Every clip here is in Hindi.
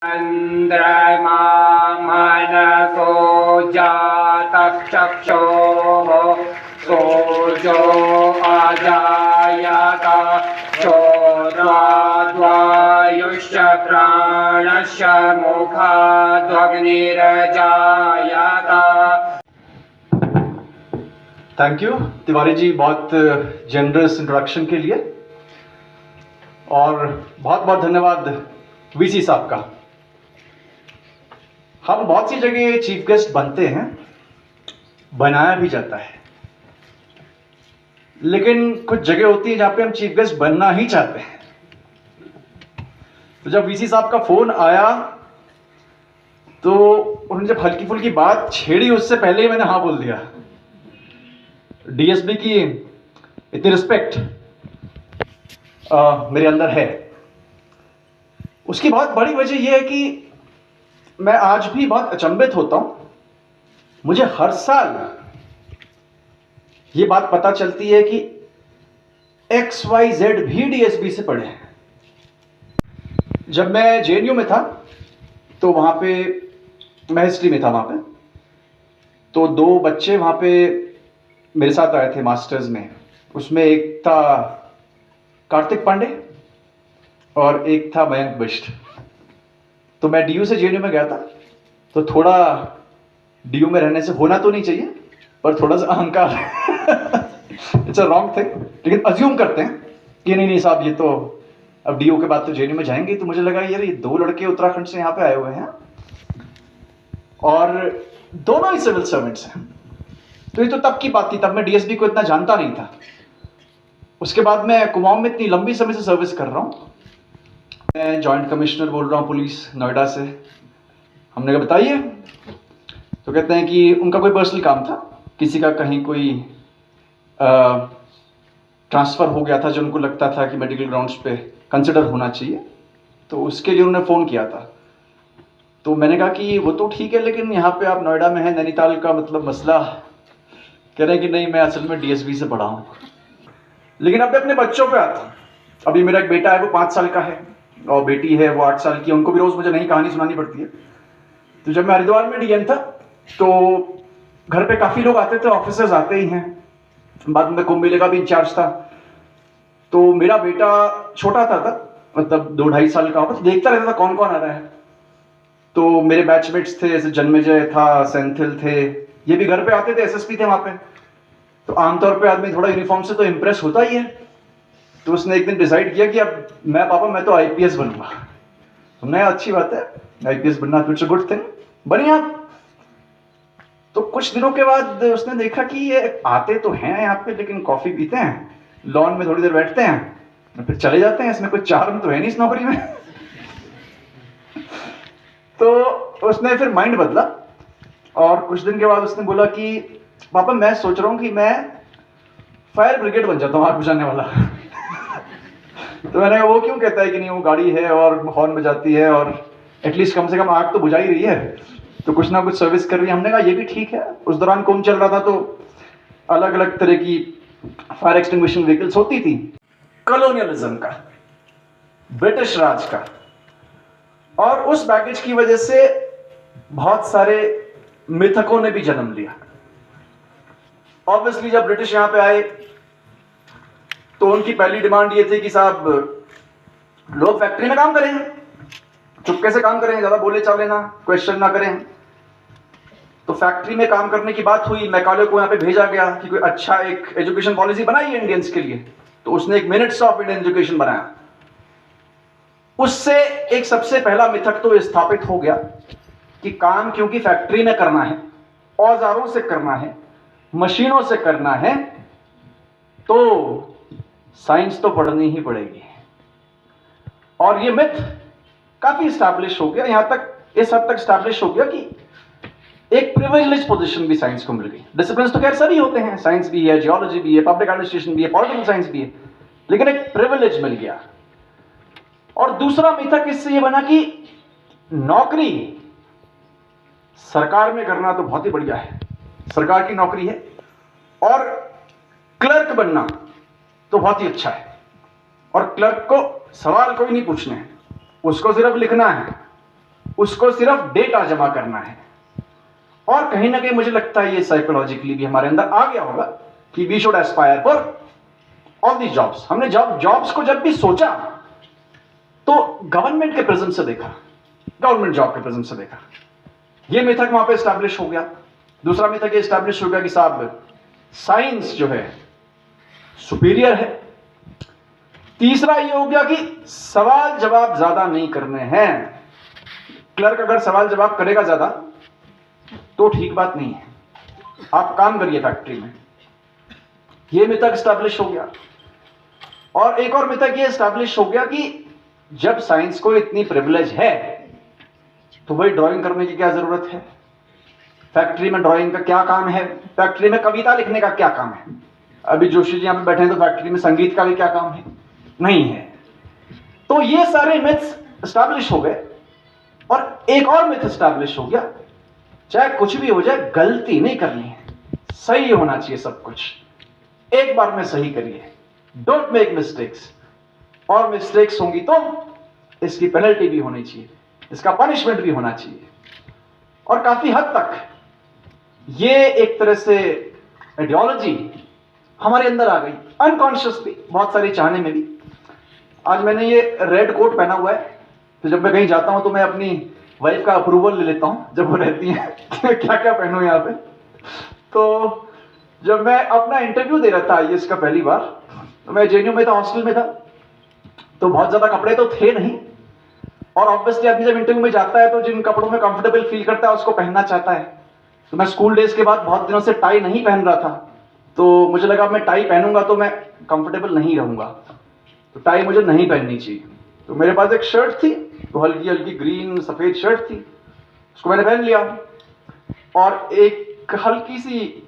चन्द्रमा मनसो जातः चक्षुः सूर्यो अजायत चोर्वायुश्च प्राणश्च मुखाद्वग्निरजायत। थैंक यू तिवारी जी, बहुत जनरस इंट्रोडक्शन के लिए, और बहुत बहुत धन्यवाद वीसी साहब का। हम बहुत सी जगह चीफ गेस्ट बनते हैं, बनाया भी जाता है, लेकिन कुछ जगह होती है जहां पे हम चीफ गेस्ट बनना ही चाहते हैं। तो जब वीसी साहब का फोन आया तो उन्होंने जब हल्की फुल्की बात छेड़ी, उससे पहले ही मैंने हाँ बोल दिया। डीएसपी की इतनी रिस्पेक्ट मेरे अंदर है। उसकी बहुत बड़ी वजह यह है कि मैं आज भी बहुत अचंभित होता हूं। मुझे हर साल यह बात पता चलती है कि XYZ भी डीएसपी से पढ़े हैं। जब मैं जेएनयू में था तो वहां पे मैं हिस्ट्री में था, वहां पे तो दो बच्चे वहां पे मेरे साथ आए थे मास्टर्स में। उसमें एक था कार्तिक पांडे और एक था मयंक बिष्ट। तो मैं डीयू से जेएनयू में गया था, तो थोड़ा डीयू में रहने से होना तो नहीं चाहिए, पर थोड़ा सा अहंकार इट्स अ रॉन्ग थिंग, लेकिन अज्यूम करते हैं कि नहीं साहब ये तो अब डीयू के बाद तो जेएनयू में जाएंगे। तो मुझे लगा यार ये दो लड़के उत्तराखंड से यहाँ पे आए हुए हैं और दोनों ही सिविल सर्वेंट्स हैं। तो ये तो तब की बात थी, तब मैं डीएसपी को इतना जानता नहीं था। उसके बाद मैं कुमाऊं में इतनी लंबी समय से सर्विस कर रहा हूं। मैं जॉइंट कमिश्नर बोल रहा हूं पुलिस नोएडा से। हमने कहा बताइए, तो कहते हैं कि उनका कोई पर्सनल काम था, किसी का कहीं कोई ट्रांसफ़र हो गया था जो उनको लगता था कि मेडिकल ग्राउंड्स पे कंसिडर होना चाहिए, तो उसके लिए उन्होंने फ़ोन किया था। तो मैंने कहा कि वो तो ठीक है, लेकिन यहाँ पे आप नोएडा में हैं, नैनीताल का मतलब मसला। कह रहे हैं कि नहीं मैं असल में डीएसपी से पढ़ा हूँ। लेकिन अब अपने बच्चों पे आता हूँ। अभी मेरा एक बेटा है, वो 5 साल का है, और बेटी है वो 8 साल की। उनको भी रोज़ मुझे नई कहानी सुनानी पड़ती है। तो जब मैं हरिद्वार में डीएम था तो घर पे काफ़ी लोग आते थे, ऑफिसर्स आते ही हैं। बाद में कुंभ मेले का भी इंचार्ज था। तो मेरा बेटा छोटा था मतलब 2-2.5 साल का होगा, तो देखता रहता था कौन कौन आ रहा है। तो मेरे बैचमेट्स थे, जैसे जन्मेजय था, सेंथिल थे, ये भी घर पे आते थे, एसएसपी थे वहाँ पे। तो आमतौर पे आदमी थोड़ा यूनिफॉर्म से तो इम्प्रेस होता ही है। तो उसने एक दिन डिसाइड किया कि अब मैं तो आईपीएस बनूंगा। हमने अच्छी बात है, आईपीएस बनना इट्स अ गुड थिंग, बनिए आप। तो कुछ दिनों के बाद उसने देखा कि ये आते तो हैं यहाँ पे, लेकिन कॉफी पीते हैं, लॉन में थोड़ी देर बैठते हैं, फिर चले जाते हैं। इसमें कोई चार्म तो है नहीं इस नौकरी में। तो उसने फिर माइंड बदला, और कुछ दिन के बाद उसने बोला कि पापा मैं सोच रहा हूँ कि मैं फायर ब्रिगेड बन जाता हूँ, आग बुझाने वाला। तो मैंने कहा वो क्यों? कहता है कि नहीं वो गाड़ी है और हॉर्न बजाती है, और एटलीस्ट कम से कम आग तो बुझा ही रही है, तो कुछ ना कुछ सर्विस कर रही है। हमने कहा ये भी ठीक है। उस दौरान कौन चल रहा था, तो अलग अलग तरह की फायर एक्सटिंग्विशिंग व्हीकल्स होती थी। कॉलोनियलिज्म का, ब्रिटिश राज का, और उस बैगेज की वजह से बहुत सारे मिथकों ने भी जन्म लिया। ऑब्वियसली जब ब्रिटिश यहां पे आए तो उनकी पहली डिमांड ये थी कि साहब लोग फैक्ट्री में काम करें, चुपके से काम करें, ज्यादा बोले चाले ना, क्वेश्चन ना करें। तो फैक्ट्री में काम करने की बात हुई, मैकाले को यहाँ पे भेजा गया कि कोई अच्छा एक एजुकेशन पॉलिसी बनाई इंडियंस के लिए। तो उसने एक मिनट्स ऑफ इंडियन एजुकेशन बनाया। उससे एक सबसे पहला मिथक तो स्थापित हो गया कि काम क्योंकि फैक्ट्री में करना है, औजारों से करना है, मशीनों से करना है, तो साइंस तो पढ़नी ही पड़ेगी। और ये मिथ काफी स्टैब्लिश हो गया, यहां तक इस हद तक स्टैब्लिश हो गया कि एक प्रिविलेज पोजीशन भी साइंस को मिल गई। डिसिप्लिन तो खैर सभी होते हैं, साइंस भी है, जियोलॉजी भी है, पब्लिक एडमिनिस्ट्रेशन भी है, पॉलिटिकल साइंस भी है, लेकिन एक प्रिविलेज मिल गया। और दूसरा मिथक इससे यह बना कि नौकरी सरकार में करना तो बहुत ही बढ़िया है, सरकार की नौकरी है, और क्लर्क बनना तो बहुत ही अच्छा है। और क्लर्क को सवाल कोई नहीं पूछने हैं, उसको सिर्फ लिखना है, उसको सिर्फ डेटा जमा करना है। और कहीं ना कहीं मुझे लगता है ये साइकोलॉजिकली भी हमारे अंदर आ गया होगा कि we should aspire for all the jobs. हमने जॉब्स को जब भी सोचा तो गवर्नमेंट के प्रिज्म से देखा, गवर्नमेंट जॉब के प्रिज्म से देखा। ये मिथक वहां पे एस्टैब्लिश हो गया। दूसरा मिथक ये एस्टैब्लिश हो गया कि साहब साइंस जो है सुपीरियर है। तीसरा ये हो गया कि सवाल जवाब ज्यादा नहीं करने हैं। क्लर्क अगर सवाल जवाब करेगा ज्यादा तो ठीक बात नहीं है, आप काम करिए फैक्ट्री में। ये मिथक एस्टैब्लिश हो गया। और एक और मिथक ये एस्टैब्लिश हो गया कि जब साइंस को इतनी प्रिविलेज है तो वही ड्राइंग करने की क्या जरूरत है, फैक्ट्री में ड्राइंग का क्या काम है, फैक्ट्री में कविता लिखने का क्या काम है। अभी जोशी जी यहां पे बैठे हैं तो फैक्ट्री में संगीत का भी क्या काम है, नहीं है। तो ये सारे मिथ्स एस्टैब्लिश हो गए। और एक और मिथ एस्टैब्लिश हो गया, चाहे कुछ भी हो जाए गलती नहीं करनी है, सही होना चाहिए सब कुछ, एक बार में सही करिए, डोंट मेक मिस्टेक्स। और मिस्टेक्स होंगी तो इसकी पेनल्टी भी होनी चाहिए, इसका पनिशमेंट भी होना चाहिए। और काफी हद तक ये एक तरह से आइडियोलॉजी हमारे अंदर आ गई अनकॉन्शियसली, बहुत सारी चाहने में भी। आज मैंने ये रेड कोट पहना हुआ है, तो जब मैं कहीं जाता हूं तो मैं अपनी वाइफ का अप्रूवल ले लेता हूं जब वो रहती है कि क्या क्या पहनूं यहाँ पे। तो जब मैं अपना इंटरव्यू दे रहा था आईएएस का पहली बार, तो मैं जेएनयू में था, हॉस्टल में था, तो बहुत ज्यादा कपड़े तो थे नहीं। और ऑब्वियसली आदमी जब इंटरव्यू में जाता है तो जिन कपड़ों में कंफर्टेबल फील करता है उसको पहनना चाहता है। तो मैं स्कूल डेज के बाद बहुत दिनों से टाई नहीं पहन रहा था, तो मुझे लगा मैं टाई पहनूंगा तो मैं कंफर्टेबल नहीं रहूंगा, तो टाई मुझे नहीं पहननी चाहिए। तो मेरे पास एक शर्ट थी, तो हल्की हल्की ग्रीन सफेद शर्ट थी, उसको मैंने पहन लिया। और एक हल्की सी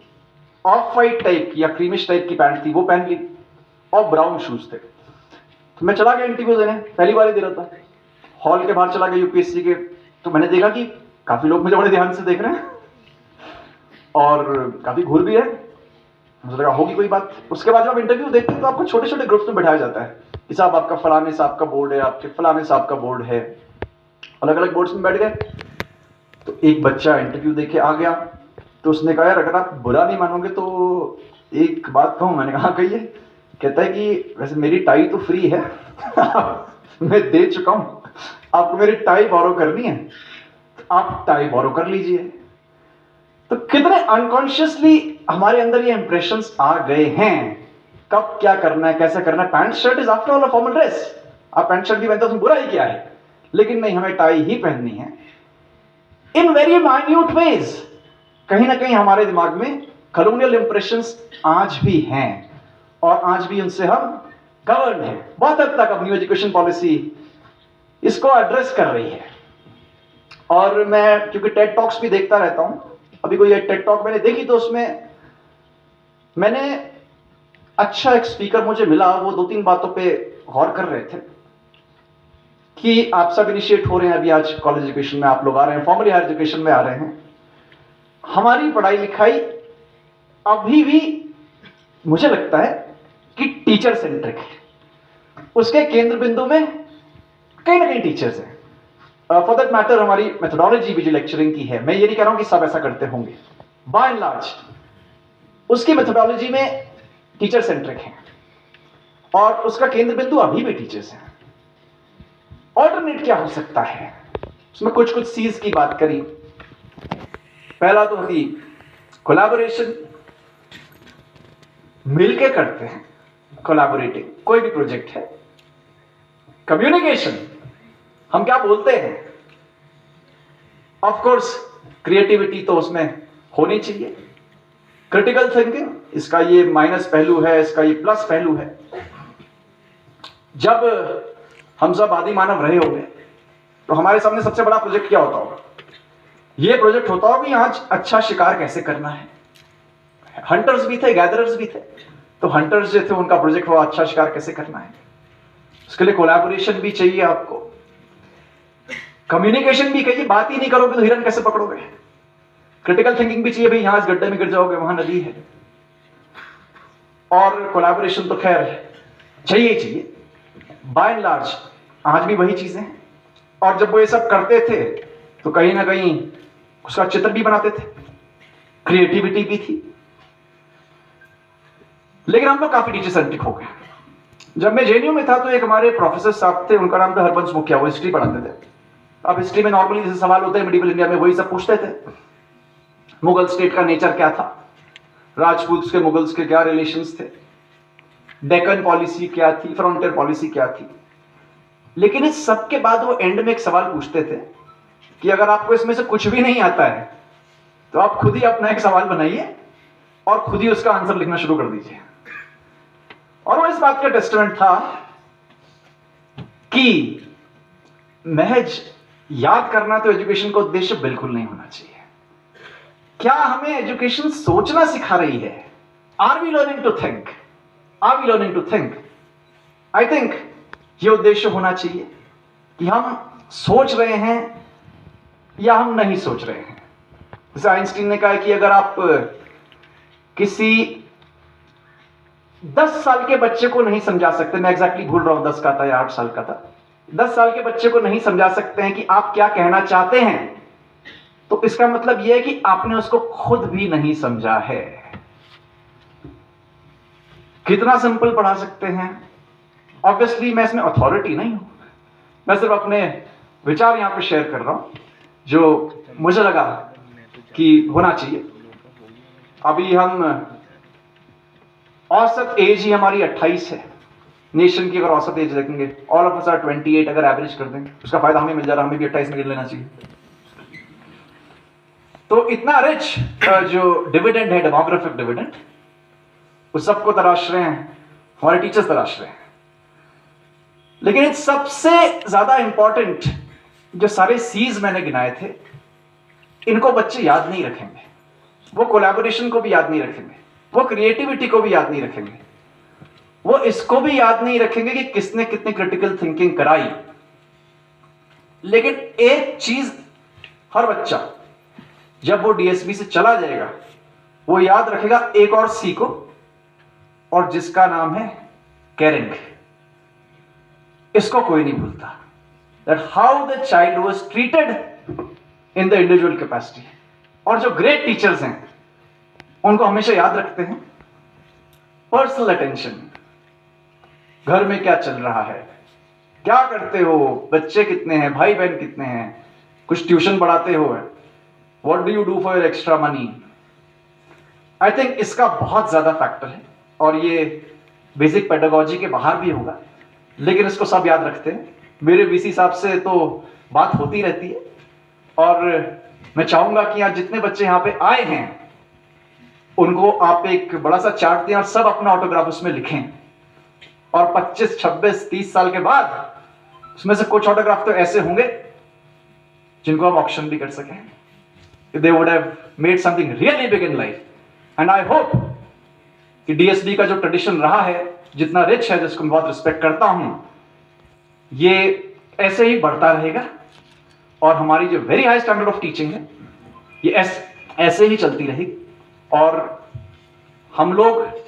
ऑफ वाइट टाइप की या क्रीमिश टाइप की पैंट थी, वो पहन ली, और ब्राउन शूज थे। तो मैं चला गया इंटरव्यू देने, पहली बार ही दे रहा था। हॉल के बाहर चला गया यूपीएससी के, तो मैंने देखा कि काफी लोग मुझे बड़े ध्यान से देख रहे हैं और काफी घूर भी है। मुझे लगा होगी कोई बात। उसके बाद जब आप इंटरव्यू देते हैं तो आपको छोटे छोटे ग्रुप्स में बैठाया जाता है कि साहब आपका फलाने साहब का बोर्ड है, आपके फलाने साहब का बोर्ड है, अलग अलग बोर्ड्स में बैठ गए। तो एक बच्चा इंटरव्यू देके आ गया, तो उसने कहा यार अगर आप बुरा नहीं मानोगे तो एक बात कहूँ। मैंने कहा कहिए। कहता है कि वैसे मेरी टाई तो फ्री है मैं दे चुका हूं, आपको मेरी टाई बोरो करनी है तो आप टाई बोरो कर लीजिए। तो कितने अनकॉन्शियसली हमारे अंदर ये इंप्रेशंस आ गए हैं, कब क्या करना है, कैसे करना है। Pant shirt is after all a formal dress, आप पैंट शर्ट भी पहनते हो उसमें बुरा ही क्या है, लेकिन नहीं, हमें टाई ही पहननी है। इन वेरी माइन्यूट वेज कहीं ना कहीं हमारे दिमाग में कॉलोनियल इंप्रेशंस आज भी हैं और आज भी उनसे हम गवर्न है। बहुत हद तक अब न्यू एजुकेशन पॉलिसी इसको एड्रेस कर रही है। और मैं क्योंकि टेड टॉक्स भी देखता रहता हूं, अभी कोई टेड टॉक मैंने देखी तो उसमें मैंने अच्छा एक स्पीकर मुझे मिला, वो 2-3 बातों पे गौर कर रहे थे कि आप सब इनिशिएट हो रहे हैं, अभी आज कॉलेज एजुकेशन में आप लोग आ रहे हैं, फॉर्मली हायर एजुकेशन में आ रहे हैं। हमारी पढ़ाई लिखाई अभी भी मुझे लगता है कि टीचर सेंट्रिक है, उसके केंद्र बिंदु में कहीं ना कहीं टीचर्स हैं। फॉर दैट मैटर हमारी मेथोडोलॉजी भी जो लेक्चरिंग की है, मैं ये नहीं कह रहा हूं कि सब ऐसा करते होंगे, बाय एंड लार्ज उसकी मेथोडोलॉजी में टीचर सेंट्रिक है और उसका केंद्र बिंदु अभी भी टीचर्स हैं। ऑल्टरनेट क्या हो सकता है, उसमें कुछ कुछ सीज की बात करी। पहला तो होती कोलैबोरेशन, मिलके करते हैं, कोलैबोरेटिंग कोई भी प्रोजेक्ट है। कम्युनिकेशन, हम क्या बोलते हैं, ऑफ कोर्स क्रिएटिविटी तो उसमें होनी चाहिए। क्रिटिकल थिंकिंग, इसका ये माइनस पहलू है, इसका ये प्लस पहलू है। जब हम सब आदि मानव रहे होंगे तो हमारे सामने सबसे बड़ा प्रोजेक्ट क्या होता होगा, ये प्रोजेक्ट होता होगा कि आज अच्छा शिकार कैसे करना है। हंटर्स भी थे, गैदरर्स भी थे, तो हंटर्स जो थे उनका प्रोजेक्ट हुआ अच्छा शिकार कैसे करना है। उसके लिए कोलैबोरेशन भी चाहिए आपको, कम्युनिकेशन भी चाहिए, बात ही नहीं करोगे तो हिरन कैसे पकड़ोगे। क्रिटिकल थिंकिंग भी चाहिए, भाई यहां इस गड्ढे में गिर जाओगे वहां नदी है। और कोलैबोरेशन तो खैर चाहिए। बाय एंड लार्ज आज भी वही चीजें हैं। और जब वो ये सब करते थे तो कहीं ना कहीं उसका चित्र भी बनाते थे, क्रिएटिविटी भी थी। लेकिन हम लोग काफी टीचर सेंट्रिक हो गए। जब मैं जेएनयू में था तो एक हमारे प्रोफेसर साहब थे, उनका नाम था हरबंस मुखिया, वो हिस्ट्री पढ़ाते थे। अब हिस्ट्री में नॉर्मली जैसे सवाल होते हैं मिडिवल इंडिया में, वही सब पूछते थे। मुगल स्टेट का नेचर क्या था, राजपूत के मुगल्स के क्या रिलेशंस थे, डेक्कन पॉलिसी क्या थी, फ्रंटियर पॉलिसी क्या थी। लेकिन इस सब के बाद वो एंड में एक सवाल पूछते थे कि अगर आपको इसमें से कुछ भी नहीं आता है तो आप खुद ही अपना एक सवाल बनाइए और खुद ही उसका आंसर लिखना शुरू कर दीजिए। और वो इस बात का टेस्टमेंट था कि महज याद करना तो एजुकेशन का उद्देश्य बिल्कुल नहीं होना चाहिए। क्या हमें एजुकेशन सोचना सिखा रही है? Are we learning to think? Are we learning to think? I think ये उद्देश्य होना चाहिए कि हम सोच रहे हैं या हम नहीं सोच रहे हैं। जैसे आइंस्टीन ने कहा कि अगर आप किसी 10 साल के बच्चे को नहीं समझा सकते, मैं एग्जैक्टली भूल रहा हूं 10 का था या 8 साल का था, 10 साल के बच्चे को नहीं समझा सकते हैं कि आप क्या कहना चाहते हैं, तो इसका मतलब यह है कि आपने उसको खुद भी नहीं समझा है। कितना सिंपल पढ़ा सकते हैं। ऑब्वियसली मैं इसमें अथॉरिटी नहीं हूं, मैं सिर्फ अपने विचार यहां पे शेयर कर रहा हूं जो मुझे लगा कि होना चाहिए। अभी हम औसत एज ही हमारी 28 है। नेशन की अगर औसत एज देखेंगे, ऑल ऑफ अस आर 28, अगर एवरेज कर दें उसका फायदा हमें मिल जा रहा है, हमें भी 28 में गिन लेना चाहिए। तो इतना रिच जो डिविडेंड है, डेमोग्राफिक डिविडेंड, उस सबको तराश रहे हैं, हमारे टीचर्स तराश रहे हैं। लेकिन इन सबसे ज्यादा इंपॉर्टेंट जो सारे सीज मैंने गिनाए थे, इनको बच्चे याद नहीं रखेंगे। वो कोलैबोरेशन को भी याद नहीं रखेंगे, वो क्रिएटिविटी को भी याद नहीं रखेंगे, वो इसको भी याद नहीं रखेंगे कि किसने कितनी क्रिटिकल थिंकिंग कराई। लेकिन एक चीज हर बच्चा जब वो डीएसबी से चला जाएगा वो याद रखेगा, एक और सी को, और जिसका नाम है केयरिंग। इसको कोई नहीं भूलता, that how the child was treated in the individual capacity. और जो ग्रेट टीचर्स हैं उनको हमेशा याद रखते हैं पर्सनल अटेंशन। घर में क्या चल रहा है, क्या करते हो, बच्चे कितने हैं, भाई बहन कितने हैं, कुछ ट्यूशन पढ़ाते हो, what do you do for your extra money. I think इसका बहुत ज्यादा फैक्टर है और ये बेसिक पेडागोजी के बाहर भी होगा, लेकिन इसको सब याद रखते हैं। मेरे वीसी साहब से तो बात होती रहती है और मैं चाहूंगा कि आज जितने बच्चे यहां पे आए हैं उनको आप एक बड़ा सा चार्ट दें और सब अपना ऑटोग्राफ उसमें लिखें, और 25, 26, 30 साल के बाद उसमें से कुछ ऑटोग्राफ तो ऐसे होंगे जिनको आप ऑक्शन भी कर सकें। They would have made something really big in life. And I hope कि डीएसबी का जो ट्रेडिशन रहा है, जितना रिच है, जिसको मैं बहुत रिस्पेक्ट करता हूं, ये ऐसे ही बढ़ता रहेगा और हमारी जो very high standard of teaching है ये ऐसे ही चलती रहेगी। और हम लोग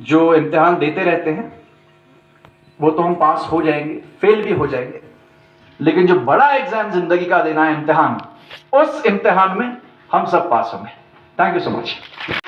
जो इम्तिहान देते रहते हैं वो तो हम पास हो जाएंगे, फेल भी हो जाएंगे, लेकिन जो बड़ा एग्जाम जिंदगी का देना है इम्तिहान, उस इम्तिहान में हम सब पास होंगे। Thank you so much.